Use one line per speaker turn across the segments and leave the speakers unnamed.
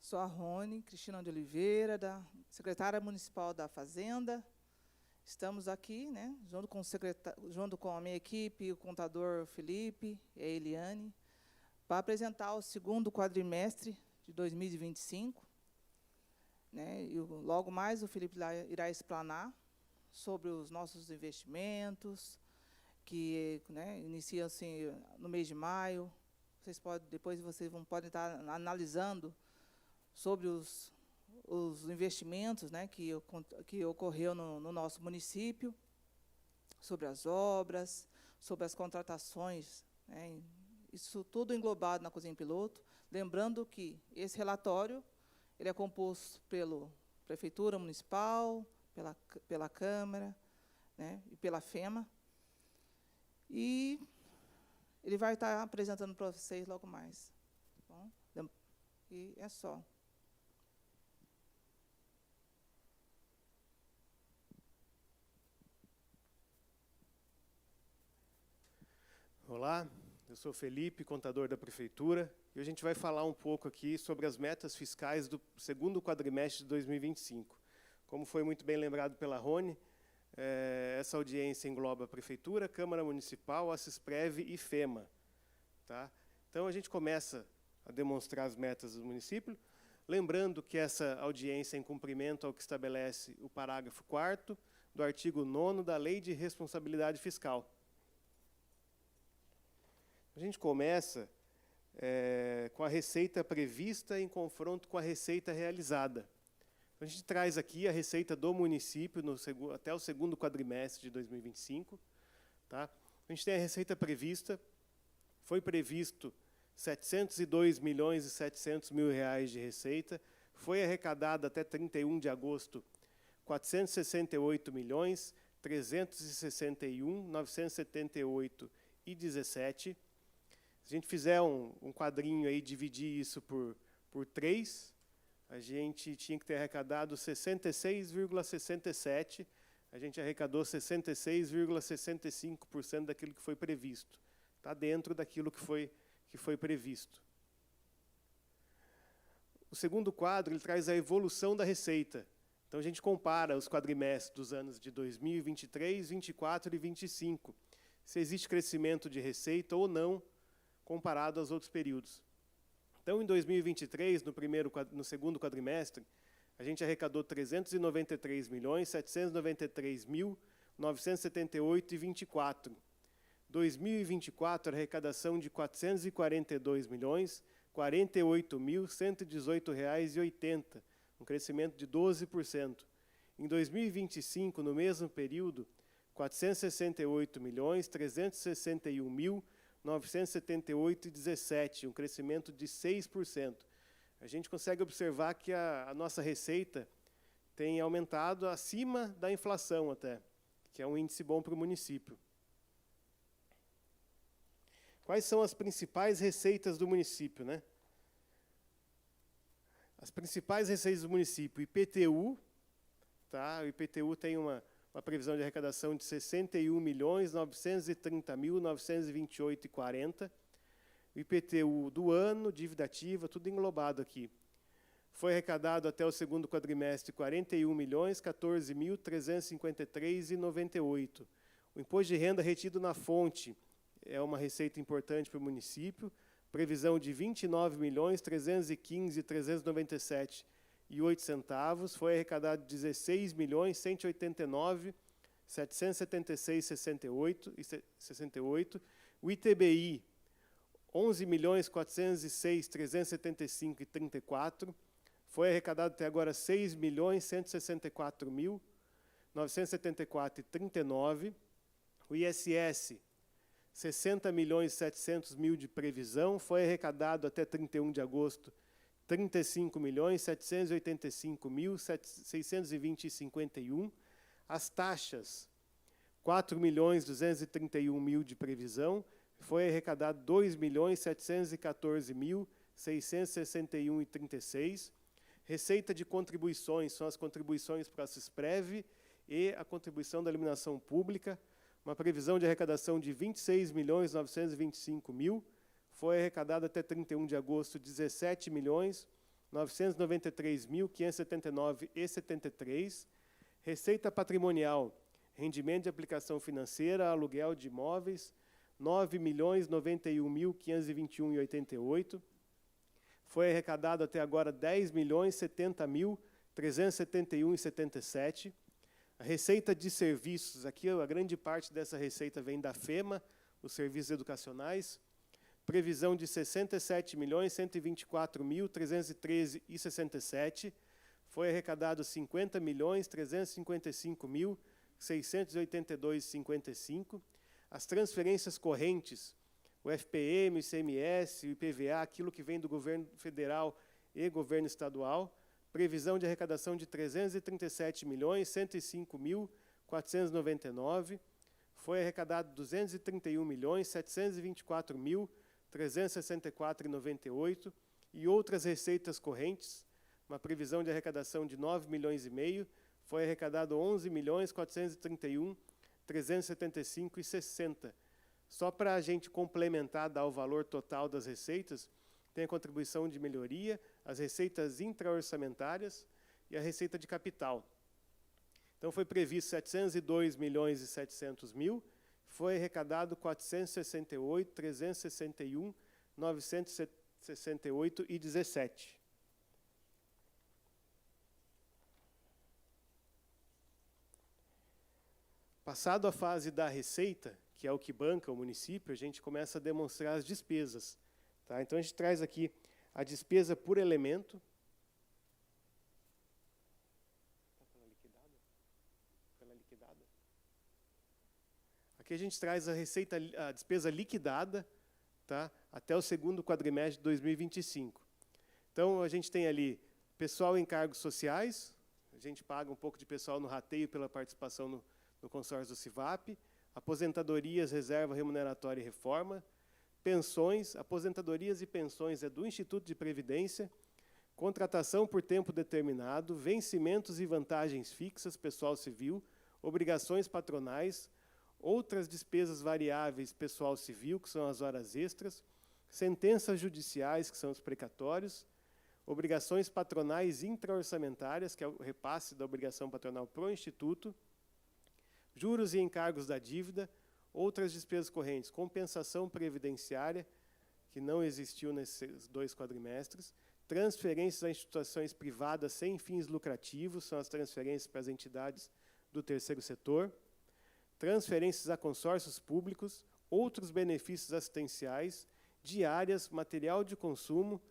Sou a Rony Cristina de Oliveira, secretária municipal da Fazenda. Estamos aqui, né, junto com a minha equipe, o contador Felipe e a Eliane, para apresentar o segundo quadrimestre de 2025. Né, e logo mais o Felipe irá explanar sobre os nossos investimentos, que, né, iniciam-se no mês de maio. Depois vocês podem estar analisando sobre os investimentos, né, que ocorreu no nosso município, sobre as obras, sobre as contratações, né, isso tudo englobado na Cozinha Piloto. Lembrando que esse relatório ele é composto pela Prefeitura Municipal, pela Câmara, né, e pela FEMA. E ele vai estar apresentando para vocês logo mais. Tá bom? E é só.
Olá, eu sou Felipe, contador da Prefeitura, e hoje a gente vai falar um pouco aqui sobre as metas fiscais do segundo quadrimestre de 2025. Como foi muito bem lembrado pela Rony, essa audiência engloba a Prefeitura, Câmara Municipal, Assesprev e FEMA. Tá? Então, a gente começa a demonstrar as metas do município, lembrando que essa audiência é em cumprimento ao que estabelece o parágrafo 4º do artigo 9º da Lei de Responsabilidade Fiscal. A gente começa com a receita prevista em confronto com a receita realizada. A gente traz aqui a receita do município até o segundo quadrimestre de 2025. Tá? A gente tem a receita prevista, foi previsto R$ 702.700.000 de receita, foi arrecadada até 31 de agosto R$ 468.361.978,17. Se a gente fizer um quadrinho aí, dividir isso por 3, a gente tinha que ter arrecadado 66,67, a gente arrecadou 66,65% daquilo que foi previsto. Está dentro daquilo que foi previsto. O segundo quadro ele traz a evolução da receita. Então, a gente compara os quadrimestres dos anos de 2023, 24 e 25, se existe crescimento de receita ou não, comparado aos outros períodos. Então, em 2023, no segundo quadrimestre, a gente arrecadou R$ 393.793.978,24. 2024, arrecadação de R$ 442.048.118,80, um crescimento de 12%. Em 2025, no mesmo período, R$ 468.361.978,17, um crescimento de 6%. A gente consegue observar que a nossa receita tem aumentado acima da inflação até, que é um índice bom para o município. Quais são as principais receitas do município, né? As principais receitas do município, IPTU, tá? O IPTU tem uma previsão de arrecadação de R$ 61.930.928,40. O IPTU do ano, dívida ativa, tudo englobado aqui. Foi arrecadado até o segundo quadrimestre R$ 41.014.353,98. O imposto de renda retido na fonte é uma receita importante para o município, previsão de R$ 29.315.397,08, foi arrecadado R$ 16.189.776,68. O ITBI, R$ 11.406.375,34, foi arrecadado até agora R$ 6.164.974,39. O ISS, R$ 60.700.000 de previsão, foi arrecadado até 31 de agosto R$ 35.785.620,51. As taxas, R$ 4.231.000 de previsão, foi arrecadado R$ 2.714.661,36. Receita de contribuições, são as contribuições para a Assesprev e a contribuição da iluminação pública, uma previsão de arrecadação de R$ 26.925.000, foi arrecadado até 31 de agosto R$ 17.900.000 993.579,73. Receita patrimonial, rendimento de aplicação financeira, aluguel de imóveis, 9.091.521,88. Foi arrecadado até agora 10.070.371,77. A receita de serviços, aqui a grande parte dessa receita vem da FEMA, os serviços educacionais. Previsão de 67.124.313,67. Foi arrecadado 50.355.682,55. As transferências correntes, o FPM, o ICMS, o IPVA, aquilo que vem do governo federal e governo estadual. Previsão de arrecadação de 337.105.499. Foi arrecadado 231.724.364,98. E outras receitas correntes, uma previsão de arrecadação de 9,5 milhões. Foi arrecadado 11.431.375,60. Só para a gente complementar, dar o valor total das receitas, tem a contribuição de melhoria, as receitas intraorçamentárias e a receita de capital. Então, foi previsto 702.700.000, foi arrecadado 468.361.968,17. Passado a fase da receita, que é o que banca o município, a gente começa a demonstrar as despesas. Tá? Então, a gente traz aqui a despesa por elemento. Aqui a gente traz a despesa liquidada, tá? Até o segundo quadrimestre de 2025. Então, a gente tem ali pessoal em cargos sociais, a gente paga um pouco de pessoal no rateio pela participação no consórcio do CIVAP, aposentadorias, reserva remuneratória e reforma, pensões, aposentadorias e pensões é do Instituto de Previdência, contratação por tempo determinado, vencimentos e vantagens fixas, pessoal civil, obrigações patronais, outras despesas variáveis, pessoal civil, que são as horas extras, sentenças judiciais, que são os precatórios, obrigações patronais intraorçamentárias, que é o repasse da obrigação patronal para o Instituto, juros e encargos da dívida, outras despesas correntes, compensação previdenciária, que não existiu nesses 2 quadrimestres, transferências a instituições privadas sem fins lucrativos, são as transferências para as entidades do terceiro setor, transferências a consórcios públicos, outros benefícios assistenciais, diárias, material de consumo,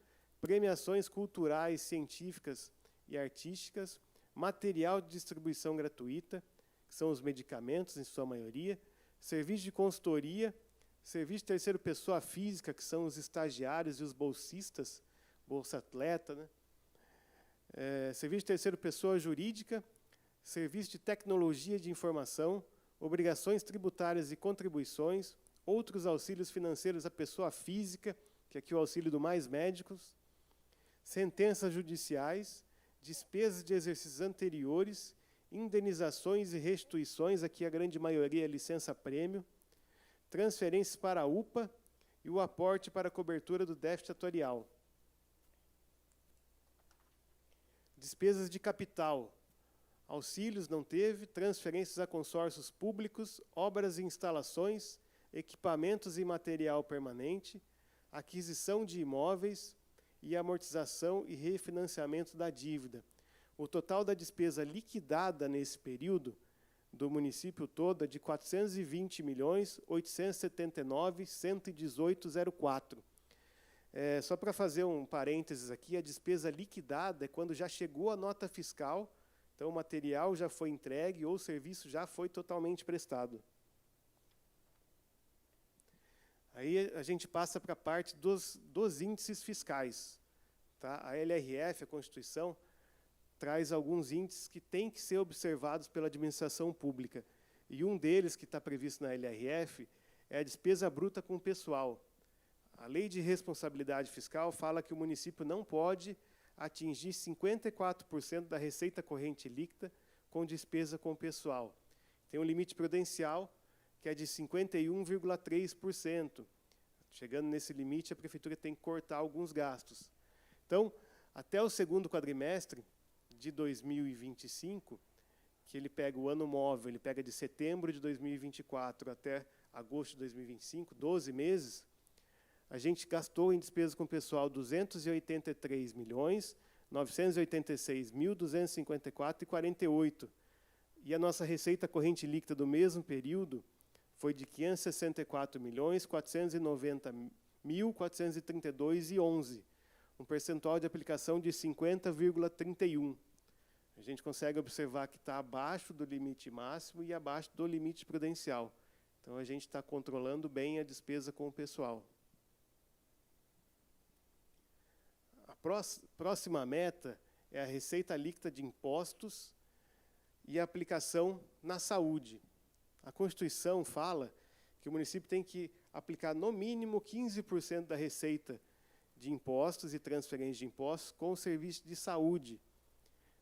premiações culturais, científicas e artísticas, material de distribuição gratuita, que são os medicamentos, em sua maioria, serviço de consultoria, serviço de terceira pessoa física, que são os estagiários e os bolsistas, Bolsa Atleta, né? Serviço de terceira pessoa jurídica, serviço de tecnologia de informação, obrigações tributárias e contribuições, outros auxílios financeiros à pessoa física, que aqui é o auxílio do Mais Médicos, sentenças judiciais, despesas de exercícios anteriores, indenizações e restituições, aqui a grande maioria é licença-prêmio, transferências para a UPA e o aporte para a cobertura do déficit atuarial. Despesas de capital, auxílios não teve, transferências a consórcios públicos, obras e instalações, equipamentos e material permanente, aquisição de imóveis e amortização e refinanciamento da dívida. O total da despesa liquidada nesse período do município todo é de 420.879.118,04. Só para fazer um parênteses aqui, a despesa liquidada é quando já chegou a nota fiscal, então o material já foi entregue ou o serviço já foi totalmente prestado. Aí a gente passa para a parte dos índices fiscais. Tá? A LRF, a Constituição, traz alguns índices que têm que ser observados pela administração pública. E um deles, que está previsto na LRF, é a despesa bruta com o pessoal. A Lei de Responsabilidade Fiscal fala que o município não pode atingir 54% da receita corrente líquida com despesa com o pessoal. Tem um limite prudencial, que é de 51,3%. Chegando nesse limite, a prefeitura tem que cortar alguns gastos. Então, Até o segundo quadrimestre de 2025, que ele pega o ano móvel, ele pega de setembro de 2024 até agosto de 2025, 12 meses, a gente gastou em despesas com o pessoal 283.986.254,48. E a nossa receita corrente líquida do mesmo período foi de 564.490.432,11, um percentual de aplicação de 50,31. A gente consegue observar que está abaixo do limite máximo e abaixo do limite prudencial. Então, a gente está controlando bem a despesa com o pessoal. A próxima meta é a receita líquida de impostos e a aplicação na saúde. A Constituição fala que o município tem que aplicar no mínimo 15% da receita de impostos e transferência de impostos com o serviço de saúde.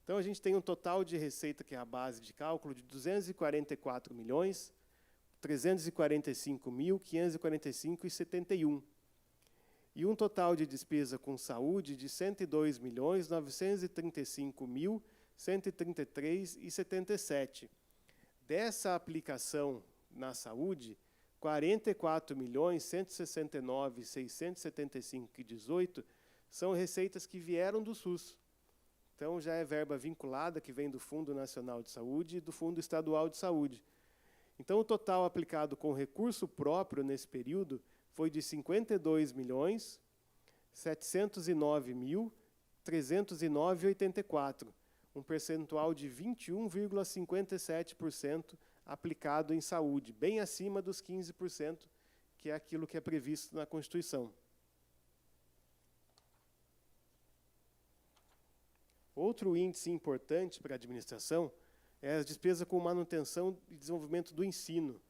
Então, a gente tem um total de receita, que é a base de cálculo, de 244.345.545,71. E um total de despesa com saúde de 102.935.133,77. Dessa aplicação na saúde, 44.169.675,18 são receitas que vieram do SUS. Então, já é verba vinculada, que vem do Fundo Nacional de Saúde e do Fundo Estadual de Saúde. Então, o total aplicado com recurso próprio nesse período foi de 52.709.309,84, um percentual de 21,57% aplicado em saúde, bem acima dos 15%, que é aquilo que é previsto na Constituição. Outro índice importante para a administração é a despesa com manutenção e desenvolvimento do ensino.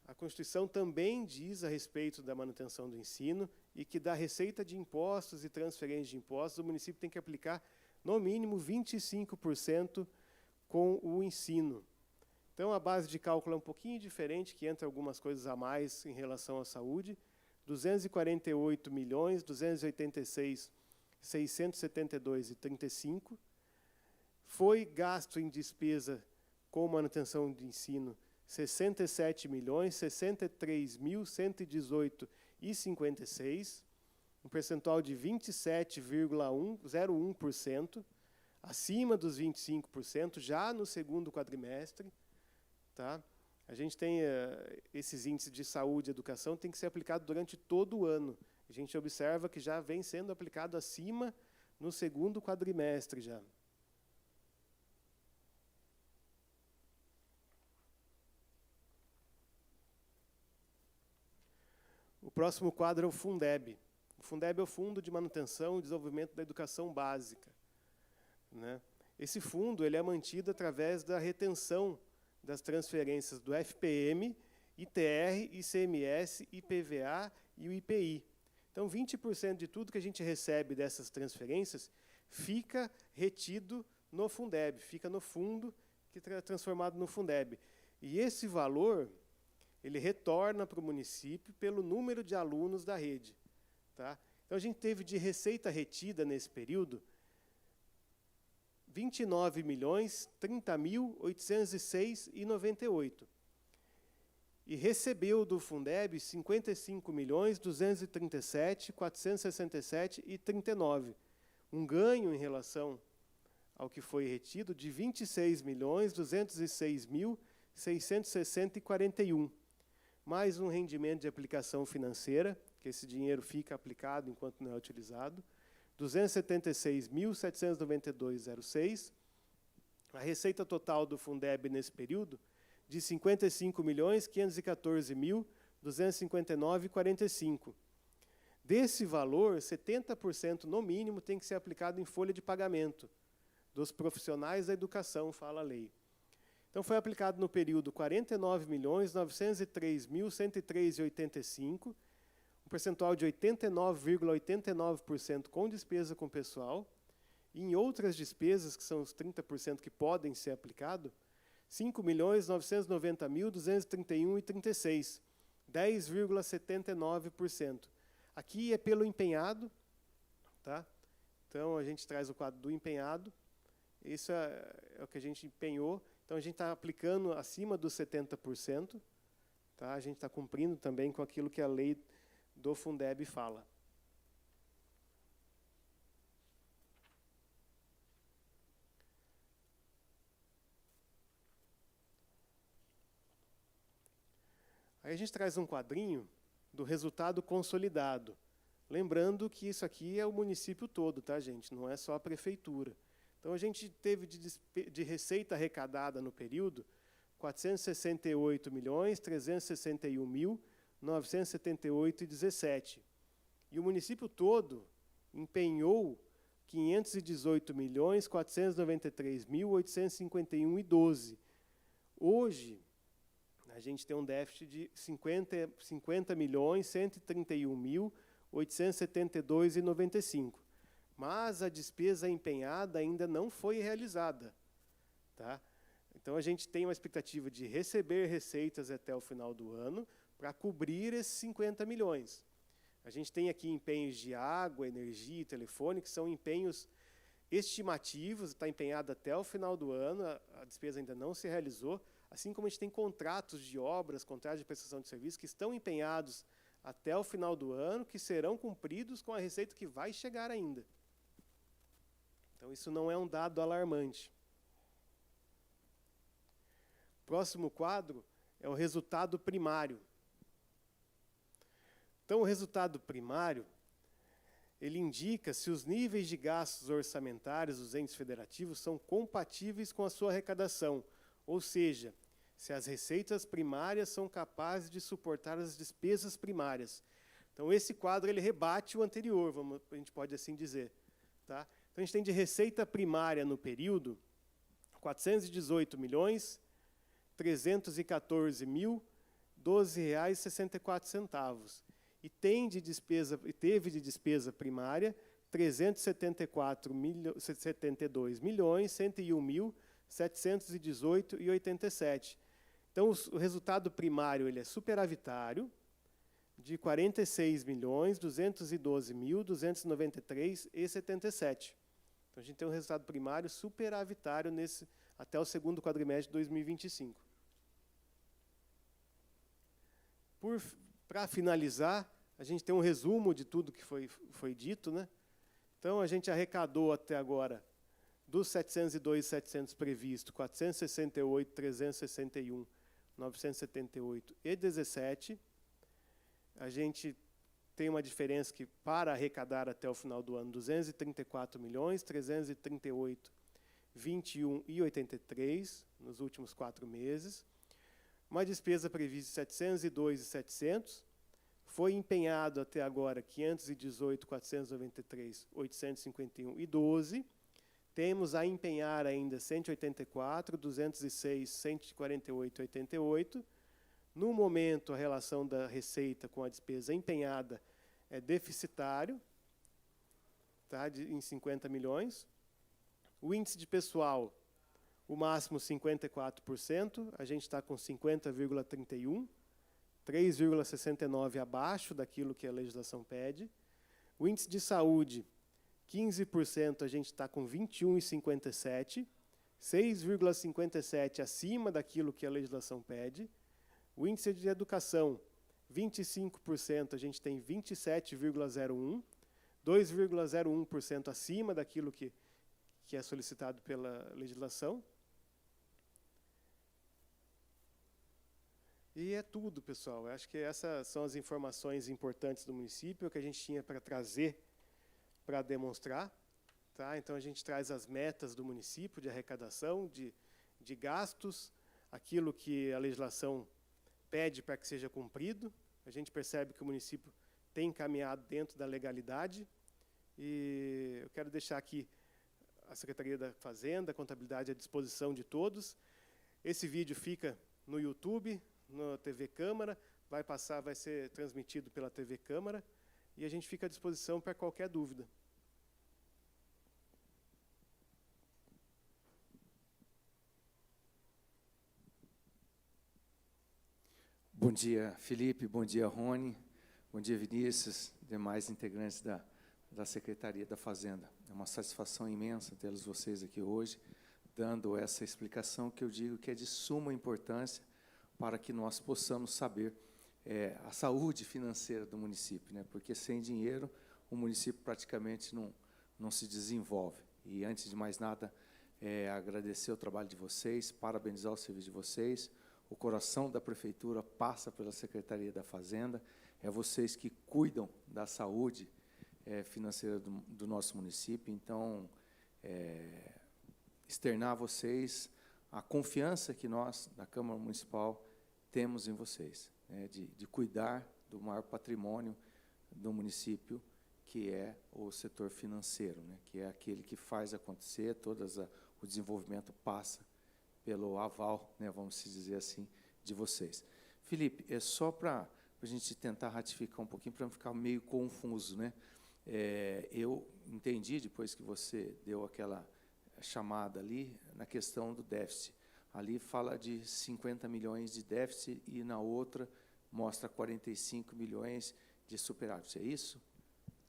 A Constituição também diz a respeito da manutenção do ensino e que da receita de impostos e transferência de impostos, o município tem que aplicar, no mínimo, 25% com o ensino. Então, a base de cálculo é um pouquinho diferente, que entra algumas coisas a mais em relação à saúde. 248.286.672,35. Foi gasto em despesa com manutenção de ensino 67.063.118,56, um percentual de 27,01%, acima dos 25%, já no segundo quadrimestre. Tá? A gente tem esses índices de saúde e educação, tem que ser aplicado durante todo o ano. A gente observa que já vem sendo aplicado acima no segundo quadrimestre já. O próximo quadro é o Fundeb. O Fundeb é o Fundo de Manutenção e Desenvolvimento da Educação Básica, né? Esse fundo ele é mantido através da retenção das transferências do FPM, ITR, ICMS, IPVA e o IPI. Então, 20% de tudo que a gente recebe dessas transferências fica retido no Fundeb, fica no fundo, que é transformado no Fundeb. E esse valor, ele retorna para o município pelo número de alunos da rede. Tá? Então, a gente teve de receita retida nesse período 29.030.806,98. E recebeu do Fundeb 55.237.467,39. Um ganho em relação ao que foi retido de 26.206.660,41. Mais um rendimento de aplicação financeira, que esse dinheiro fica aplicado enquanto não é utilizado, 276.792,06. A receita total do Fundeb nesse período, de 55.514.259,45. Desse valor, 70% no mínimo tem que ser aplicado em folha de pagamento dos profissionais da educação, fala a lei. Então, foi aplicado no período 49.903.103,85, um percentual de 89,89% com despesa com pessoal, e em outras despesas, que são os 30% que podem ser aplicados, 5.990.231,36, 10,79%. Aqui é pelo empenhado, tá? Então, a gente traz o quadro do empenhado. Isso é o que a gente empenhou. Então, a gente está aplicando acima dos 70%. Tá? A gente está cumprindo também com aquilo que a lei do Fundeb fala. Aí a gente traz um quadrinho do resultado consolidado. Lembrando que isso aqui é o município todo, tá, gente? Não é só a prefeitura. Então, a gente teve de receita arrecadada no período 468.361.978,17. E o município todo empenhou 518.493.851,12. Hoje, a gente tem um déficit de 50.131.872,95. Mas a despesa empenhada ainda não foi realizada. Tá? Então, a gente tem uma expectativa de receber receitas até o final do ano para cobrir esses 50 milhões. A gente tem aqui empenhos de água, energia e telefone, que são empenhos estimativos, está empenhado até o final do ano, a despesa ainda não se realizou, assim como a gente tem contratos de obras, contratos de prestação de serviço, que estão empenhados até o final do ano, que serão cumpridos com a receita que vai chegar ainda. Então, isso não é um dado alarmante. Próximo quadro é o resultado primário. Então, o resultado primário, ele indica se os níveis de gastos orçamentários dos entes federativos são compatíveis com a sua arrecadação, ou seja, se as receitas primárias são capazes de suportar as despesas primárias. Então, esse quadro ele rebate o anterior, a gente pode assim dizer. Tá? Então, a gente tem de receita primária no período 418.314.012,64. E teve de despesa primária 372.101.718,87. Então, o resultado primário ele é superavitário, de 46.212.293,77. Então, a gente tem um resultado primário superavitário até o segundo quadrimestre de 2025. Para finalizar, a gente tem um resumo de tudo que foi dito, né? Então, a gente arrecadou até agora, dos 702.700 previsto, 468.361.978,17. A gente tem uma diferença que, para arrecadar até o final do ano, 234.338.21,83 nos últimos 4 meses. Uma despesa prevista de 702.700. Foi empenhado até agora 518.493.851,12. Temos a empenhar ainda 184.206.148,88. No momento, a relação da receita com a despesa empenhada é deficitário, tá, em 50 milhões. O índice de pessoal, o máximo 54%, a gente está com 50,31%, 3,69% abaixo daquilo que a legislação pede. O índice de saúde, 15%, a gente está com 21,57%, 6,57% acima daquilo que a legislação pede. O índice de educação, 25%, a gente tem 27,01%, 2,01% acima daquilo que é solicitado pela legislação. E é tudo, pessoal. Eu acho que essas são as informações importantes do município que a gente tinha para trazer, para demonstrar. Tá? Então, a gente traz as metas do município de arrecadação, de gastos, aquilo que a legislação pede para que seja cumprido. A gente percebe que o município tem caminhado dentro da legalidade. E eu quero deixar aqui a Secretaria da Fazenda, a Contabilidade à disposição de todos. Esse vídeo fica no YouTube, na TV Câmara, vai ser transmitido pela TV Câmara, e a gente fica à disposição para qualquer dúvida.
Bom dia, Felipe, bom dia, Rony, bom dia, Vinícius, demais integrantes da da Secretaria da Fazenda. É uma satisfação imensa tê-los vocês aqui hoje, dando essa explicação que eu digo que é de suma importância para que nós possamos saber a saúde financeira do município, né? Porque sem dinheiro o município praticamente não se desenvolve. E, antes de mais nada, agradecer o trabalho de vocês, parabenizar o serviço de vocês. O coração da Prefeitura passa pela Secretaria da Fazenda, é vocês que cuidam da saúde financeira do nosso município. Então, externar a vocês a confiança que nós, da Câmara Municipal, temos em vocês, né, de cuidar do maior patrimônio do município, que é o setor financeiro, né, que é aquele que faz acontecer, o desenvolvimento passa pelo aval, né, vamos dizer assim, de vocês. Felipe, é só para a gente tentar ratificar um pouquinho, para não ficar meio confuso, né? Eu entendi, depois que você deu aquela chamada ali, na questão do déficit. Ali fala de 50 milhões de déficit e, na outra, mostra 45 milhões de superávit. É isso?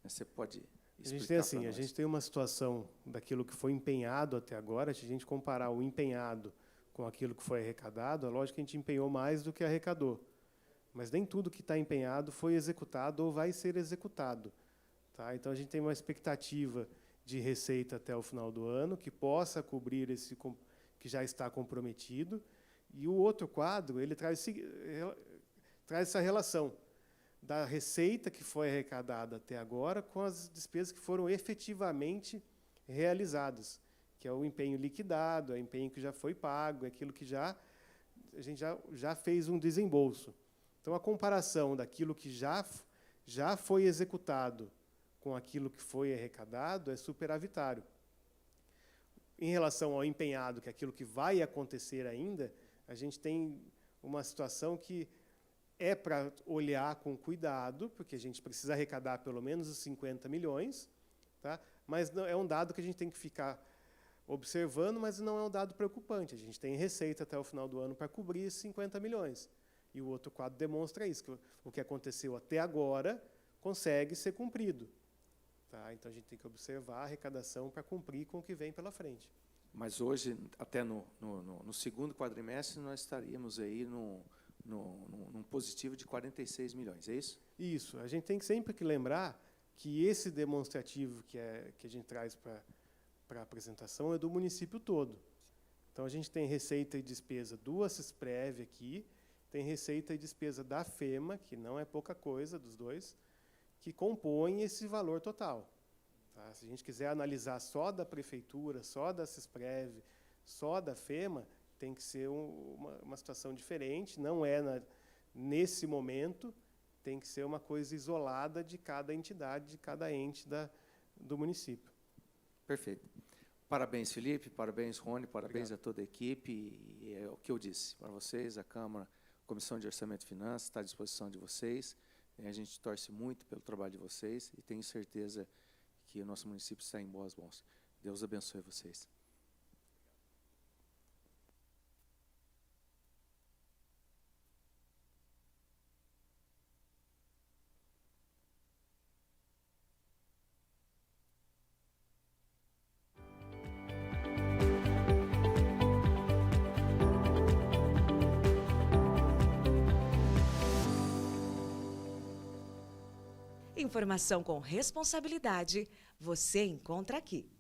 Você pode explicar?
A gente tem assim, a gente tem uma situação daquilo que foi empenhado até agora. Se a gente comparar o empenhado com aquilo que foi arrecadado, é lógico que a gente empenhou mais do que arrecadou. Mas nem tudo que está empenhado foi executado ou vai ser executado. Tá? Então, a gente tem uma expectativa de receita até o final do ano, que possa cobrir esse que já está comprometido. E o outro quadro, ele traz essa relação da receita que foi arrecadada até agora com as despesas que foram efetivamente realizadas, que é o empenho liquidado, é o empenho que já foi pago, é aquilo que a gente já fez um desembolso. Então, a comparação daquilo que já foi executado com aquilo que foi arrecadado é superavitário. Em relação ao empenhado, que é aquilo que vai acontecer ainda, a gente tem uma situação que é para olhar com cuidado, porque a gente precisa arrecadar pelo menos os 50 milhões, tá? Mas não, é um dado que a gente tem que ficar observando, mas não é um dado preocupante. A gente tem receita até o final do ano para cobrir esses 50 milhões. E o outro quadro demonstra isso, que o que aconteceu até agora consegue ser cumprido. Tá? Então, a gente tem que observar a arrecadação para cumprir com o que vem pela frente.
Mas hoje, até no segundo quadrimestre, nós estaríamos aí num positivo de 46 milhões, é isso?
Isso. A gente tem sempre que lembrar que esse demonstrativo que a gente traz para a apresentação é do município todo. Então, a gente tem receita e despesa do Assesprev aqui, tem receita e despesa da FEMA, que não é pouca coisa, dos dois, que compõem esse valor total. Tá? Se a gente quiser analisar só da Prefeitura, só da Assesprev, só da FEMA, tem que ser uma situação diferente, não é nesse momento, tem que ser uma coisa isolada de cada entidade, de cada ente do município.
Perfeito. Parabéns, Felipe, parabéns, Rony, parabéns
Obrigado.
a toda a equipe. E é o que eu disse para vocês, a Câmara, a Comissão de Orçamento e Finanças está à disposição de vocês. A gente torce muito pelo trabalho de vocês e tenho certeza que o nosso município está em boas mãos. Deus abençoe vocês.
Informação com responsabilidade você encontra aqui.